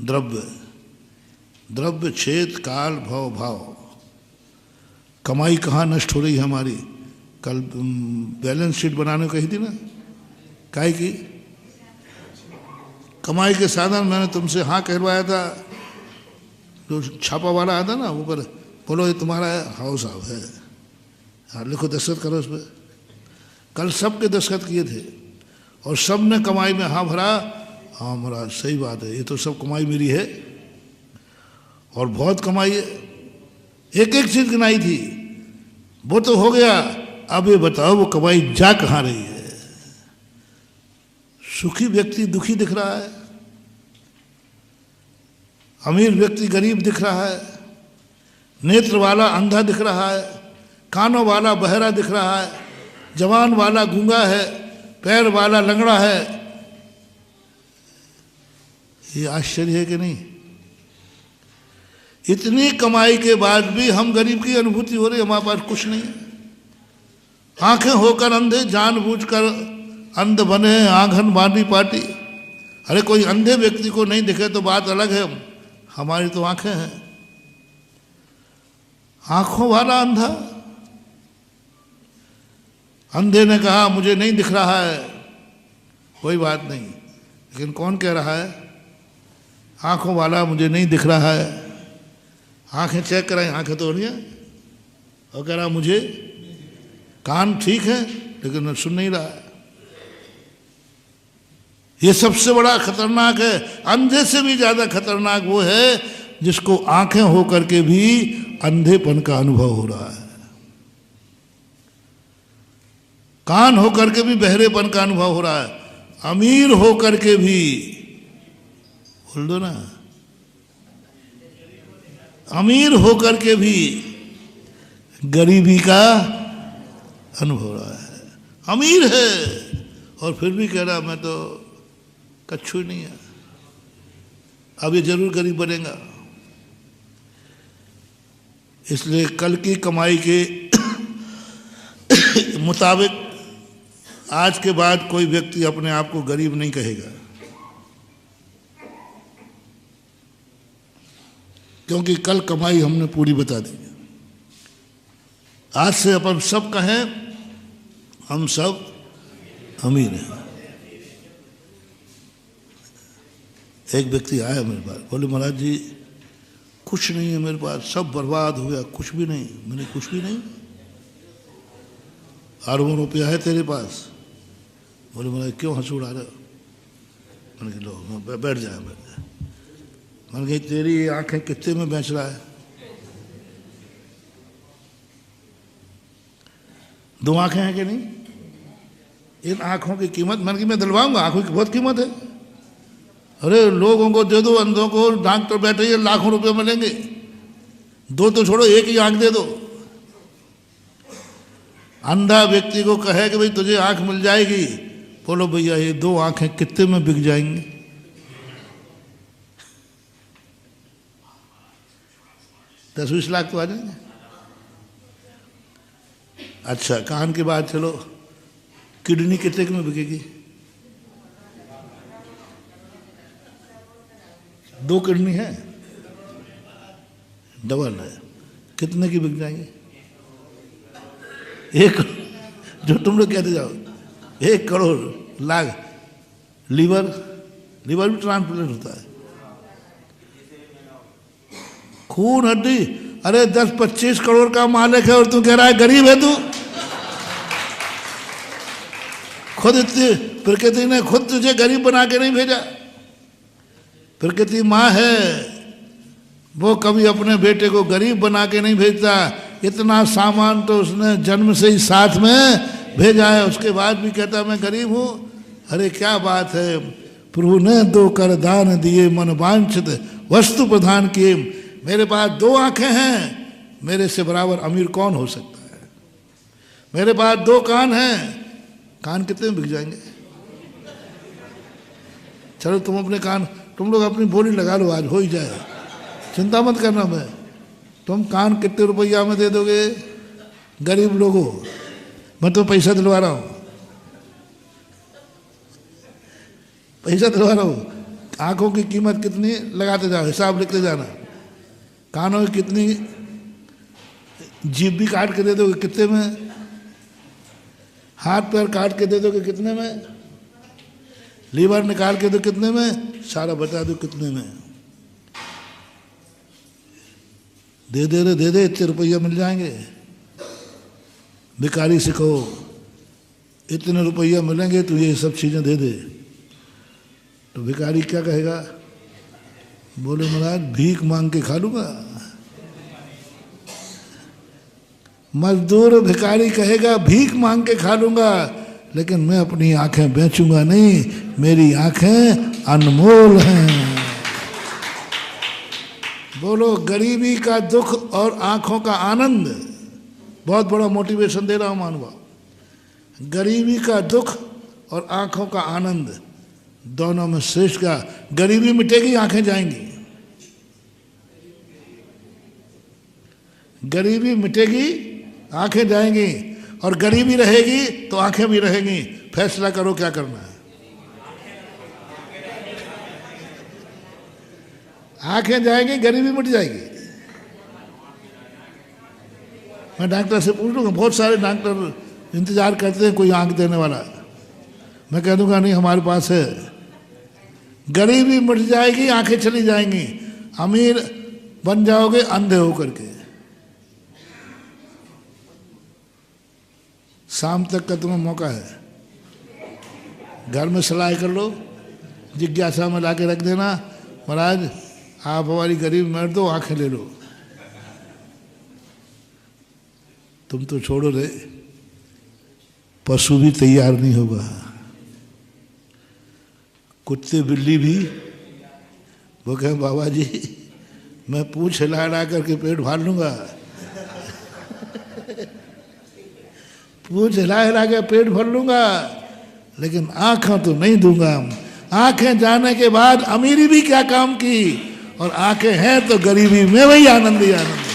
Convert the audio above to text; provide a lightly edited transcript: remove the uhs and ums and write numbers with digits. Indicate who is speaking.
Speaker 1: द्रव्य, द्रव्य छेद काल भव भाव। कमाई कहाँ नष्ट हो रही है हमारी? कल बैलेंस शीट बनाने को कही थी ना, काहे की कमाई के साधन मैंने तुमसे हाँ कहलवाया था, जो छापा वाला आता ना ऊपर, बोलो ये तुम्हारा हाउस हाउस है, हाँ लिखो दस्तखत करो उस पर। कल सबके दस्तखत किए थे और सब ने कमाई में हाँ भरा। हाँ महाराज सही बात है, ये तो सब कमाई मेरी है और बहुत कमाई है। एक एक चीज गिनाई थी, वो तो हो गया। अब ये बताओ वो कमाई जा कहाँ रही है? सुखी व्यक्ति दुखी दिख रहा है, अमीर व्यक्ति गरीब दिख रहा है, नेत्र वाला अंधा दिख रहा है, कानों वाला बहरा दिख रहा है, जवान वाला गूंगा है, पैर वाला लंगड़ा है। ये आश्चर्य है कि नहीं? इतनी कमाई के बाद भी हम गरीब की अनुभूति हो रही, हमारे पास कुछ नहीं है। आंखें होकर अंधे, जानबूझकर अंध बने, आंगन बांधी पाटी। अरे कोई अंधे व्यक्ति को नहीं दिखे तो बात अलग है, हमारी तो आंखें हैं। आंखों वाला अंधा, अंधे ने कहा मुझे नहीं दिख रहा है, कोई बात नहीं, लेकिन कौन कह रहा है? आंखों वाला मुझे नहीं दिख रहा है। आंखें चेक कराएं, आंखें तो नहीं है, और कह रहा मुझे, कान ठीक है लेकिन मैं सुन नहीं रहा है। ये सबसे बड़ा खतरनाक है। अंधे से भी ज्यादा खतरनाक वो है जिसको आंखें होकर के भी अंधेपन का अनुभव हो रहा है, कान होकर के भी बहरेपन का अनुभव हो रहा है, अमीर होकर के भी, बोल दो ना, अमीर होकर के भी गरीबी का अनुभव हो रहा है। अमीर है और फिर भी कह रहा मैं तो कच्छू ही नहीं है, अब ये जरूर गरीब बनेगा। इसलिए कल की कमाई के मुताबिक आज के बाद कोई व्यक्ति अपने आप को गरीब नहीं कहेगा, क्योंकि कल कमाई हमने पूरी बता दी। आज से अपन सब कहें हम सब अमीर हैं। एक व्यक्ति आया मेरे पास, बोले महाराज जी कुछ नहीं है मेरे पास, सब बर्बाद हो गया, कुछ भी नहीं। मैंने कुछ भी नहीं? अरबों रुपया है तेरे पास? बोले महाराज क्यों हंस उड़ा रहे हो? मैंने कहा लो बैठ जाए, बैठ जाए। मैंने कहा तेरी आंखें कितने में बेच रहा है? 2 आंखें हैं कि नहीं? इन आंखों की कीमत, मैंने कहा मैं दिलवाऊंगा, आंखों की बहुत कीमत है। अरे लोगों को दे दो, अंधों को, डॉक्टर बैठे ये लाखों रुपए मिलेंगे, 2 तो छोड़ो, 1 ही आंख दे दो। अंधा व्यक्ति को कहे कि भाई तुझे आंख मिल जाएगी, बोलो भैया ये 2 आंखें कितने में बिक जाएंगी? दस 20 लाख तो आ जाएंगे। अच्छा कान की बात चलो, किडनी कितने में बिकेगी? 2 किडनी है, डबल है, कितने की बिक जाएंगे? 1, जो तुम लोग कहते जाओ 1 करोड़ लाख। लीवर, लीवर भी ट्रांसप्लांट होता है, खून हड्डी। अरे 10-25 करोड़ का मालिक है और तू कह रहा है गरीब है तू? खुद इतनी प्रकृति ने खुद तुझे गरीब बना के नहीं भेजा। प्रकृति माँ है, वो कभी अपने बेटे को गरीब बना के नहीं भेजता। इतना सामान तो उसने जन्म से ही साथ में भेजा है, उसके बाद भी कहता मैं गरीब हूँ। अरे क्या बात है, प्रभु ने 2 कर दान दिए, मन वांछित वस्तु प्रदान किए। मेरे पास 2 आंखें हैं, मेरे से बराबर अमीर कौन हो सकता है? मेरे पास 2 कान हैं, कान कितने में बिक जाएंगे? चलो तुम अपने कान, तुम लोग अपनी बोली लगा लो, आज हो ही जाए, चिंता मत करना। मैं तुम कान कितने रुपया में दे दोगे गरीब लोगों? मैं तो पैसा दिलवा रहा हूँ, पैसा दिलवा रहा हूँ। आंखों की कीमत कितनी लगाते जाओ, हिसाब लिखते जाना। कानों की कितनी, जीभ भी काट के दे दोगे कितने में, हाथ पैर काट के दे दोगे कितने में, लीवर निकाल के दो कितने में, सारा बता दो कितने में। दे दे इतने रुपया मिल जाएंगे। भिखारी से कहो इतने रुपया मिलेंगे तो ये सब चीज़ें दे दे, तो भिखारी क्या कहेगा? बोले महाराज भीख मांग के खा लूँगा। मजदूर भिखारी कहेगा भीख मांग के खा लूँगा, लेकिन मैं अपनी आंखें बेचूंगा नहीं, मेरी आंखें अनमोल हैं। बोलो गरीबी का दुख और आंखों का आनंद। बहुत बड़ा मोटिवेशन दे रहा हूं मानवा। गरीबी का दुख और आंखों का आनंद दोनों में श्रेष्ठ का। गरीबी मिटेगी आंखें जाएंगी, गरीबी मिटेगी आंखें जाएंगी, और गरीबी रहेगी तो आंखें भी रहेंगी। फैसला करो क्या करना है। आंखें जाएंगी, गरीबी मिट जाएगी। मैं डॉक्टर से पूछ लूँगा, बहुत सारे डॉक्टर इंतजार करते हैं कोई आंख देने वाला। मैं कह दूंगा नहीं हमारे पास है। गरीबी मिट जाएगी, आंखें चली जाएंगी, अमीर बन जाओगे अंधे होकर के। शाम तक का तुम्हें मौका है, घर में सलाह कर लो, जिज्ञासा में ला के रख देना, महाराज आप हमारी गरीब मर दो, आंखें ले लो। तुम तो छोड़ो रे, पशु भी तैयार नहीं होगा, कुत्ते बिल्ली भी। वो कहें बाबा जी मैं पूंछ हिला करके पेट फाड़ लूंगा, पूंछ हिला के पेट भर लूंगा, लेकिन आंखें तो नहीं दूंगा। आंखें जाने के बाद अमीरी भी क्या काम की, और आंखें हैं तो गरीबी में वही आनंद ही आनंद।